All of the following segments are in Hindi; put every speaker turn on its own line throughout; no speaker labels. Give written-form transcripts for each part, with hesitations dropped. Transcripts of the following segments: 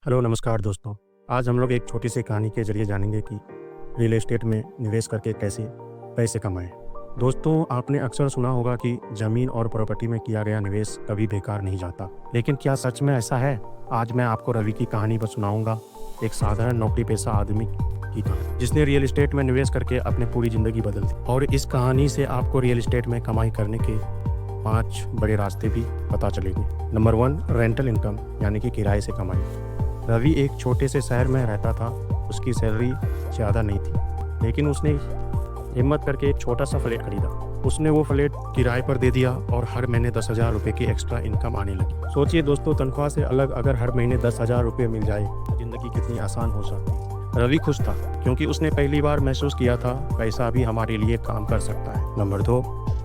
हेलो नमस्कार दोस्तों। आज हम लोग एक छोटी सी कहानी के जरिए जानेंगे कि रियल एस्टेट में निवेश करके कैसे पैसे कमाएं। दोस्तों, आपने अक्सर सुना होगा कि ज़मीन और प्रॉपर्टी में किया गया निवेश कभी बेकार नहीं जाता, लेकिन क्या सच में ऐसा है? आज मैं आपको रवि की कहानी पर सुनाऊंगा, एक साधारण नौकरी पेशा आदमी की कहानी जिसने रियल एस्टेट में निवेश करके अपनी पूरी ज़िंदगी बदल दी। और इस कहानी से आपको रियल एस्टेट में कमाई करने के 5 बड़े रास्ते भी पता चलेंगे। नंबर 1, रेंटल इनकम यानी कि किराए से कमाई। रवि एक छोटे से शहर में रहता था। उसकी सैलरी ज़्यादा नहीं थी, लेकिन उसने हिम्मत करके एक छोटा सा फ्लैट खरीदा। उसने वो फ्लैट किराए पर दे दिया और हर महीने 10,000 रुपये की एक्स्ट्रा इनकम आने लगी। सोचिए दोस्तों, तनख्वाह से अलग अगर हर महीने 10,000 रुपये मिल जाए तो ज़िंदगी कितनी आसान हो सकती है। रवि खुश था क्योंकि उसने पहली बार महसूस किया था पैसा भी हमारे लिए काम कर सकता है। नंबर 2,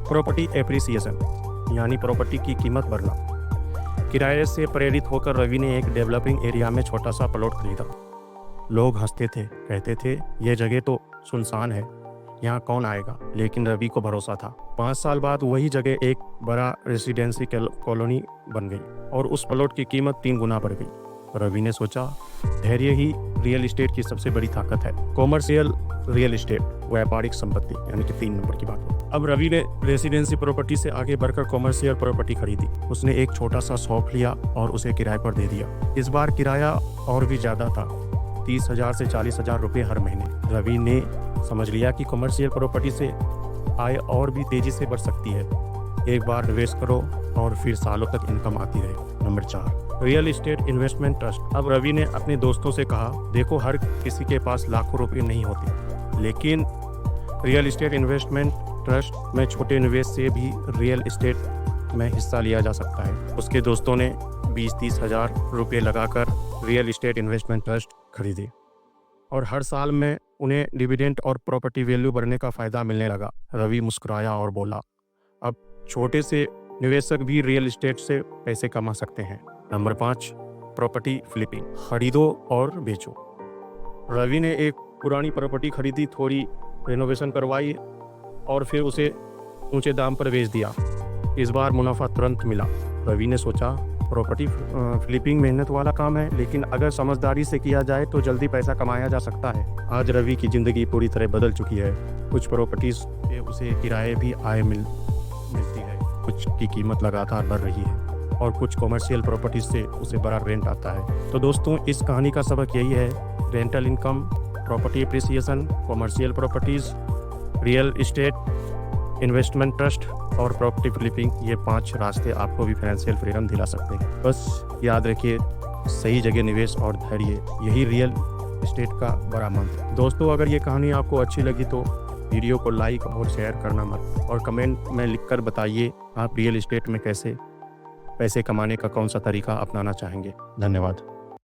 प्रॉपर्टी एप्रिसिएशन यानी प्रॉपर्टी की कीमत बढ़ना। किराए से प्रेरित होकर रवि ने एक डेवलपिंग एरिया में छोटा सा प्लॉट खरीदा। लोग हंसते थे, कहते थे ये जगह तो सुनसान है, यहाँ कौन आएगा। लेकिन रवि को भरोसा था। 5 साल बाद वही जगह एक बड़ा रेसिडेंसी कॉलोनी बन गई और उस प्लॉट की कीमत 3 गुना बढ़ गई। रवि ने सोचा, धैर्य ही रियल एस्टेट की सबसे बड़ी ताकत है। कॉमर्शियल रियल एस्टेट, व्यापारिक संपत्ति यानी कि 3 नंबर की बात। अब रवि ने रेसिडेंसी प्रॉपर्टी से आगे बढ़कर कॉमर्शियल प्रॉपर्टी खरीदी। उसने एक छोटा सा शॉप लिया और उसे किराए पर दे दिया। इस बार किराया और भी ज़्यादा था, 30,000 से 40,000 रुपये हर महीने। रवि ने समझ लिया कि कॉमर्शियल प्रॉपर्टी से आय और भी तेज़ी से बढ़ सकती है। एक बार निवेश करो और फिर सालों तक इनकम आती रहे। Number 4, real estate investment trust. अब रवि ने अपने दोस्तों से कहा, देखो हर किसी के पास लाखों रुपये नहीं होते, लेकिन रियल एस्टेट इन्वेस्टमेंट ट्रस्ट में छोटे निवेश से भी रियल एस्टेट में हिस्सा लिया जा सकता है। उसके दोस्तों ने 20-30 हज़ार रुपये लगाकर रियल एस्टेट इन्वेस्टमेंट ट्रस्ट खरीदे और हर साल में उन्हें डिविडेंड और प्रॉपर्टी वैल्यू बढ़ने का फ़ायदा मिलने लगा। रवि मुस्कुराया और बोला, अब छोटे से निवेशक भी रियल एस्टेट से पैसे कमा सकते हैं। नंबर 5, प्रॉपर्टी फ्लिपिंग, खरीदो और बेचो। रवि ने एक पुरानी प्रॉपर्टी खरीदी, थोड़ी रेनोवेशन करवाई और फिर उसे ऊंचे दाम पर बेच दिया। इस बार मुनाफा तुरंत मिला। रवि ने सोचा, प्रॉपर्टी फ्लिपिंग मेहनत वाला काम है, लेकिन अगर समझदारी से किया जाए तो जल्दी पैसा कमाया जा सकता है। आज रवि की ज़िंदगी पूरी तरह बदल चुकी है। कुछ प्रॉपर्टीज से उसे किराए भी आय मिलती है, कुछ की कीमत लगातार बढ़ रही है और कुछ कॉमर्शियल प्रॉपर्टीज से उसे बड़ा रेंट आता है। तो दोस्तों, इस कहानी का सबक यही है, rental income, property appreciation, commercial properties, real estate investment trust और प्रॉपर्टी फ्लिपिंग, ये 5 रास्ते आपको भी फाइनेंशियल फ्रीडम दिला सकते हैं। बस याद रखिए, सही जगह निवेश और धैर्य, यही रियल एस्टेट का बड़ा मंत्र। दोस्तों, अगर ये कहानी आपको अच्छी लगी तो वीडियो को लाइक और शेयर करना मत, और कमेंट में लिखकर बताइए आप रियल एस्टेट में कैसे पैसे कमाने का कौन सा तरीका अपनाना चाहेंगे। धन्यवाद।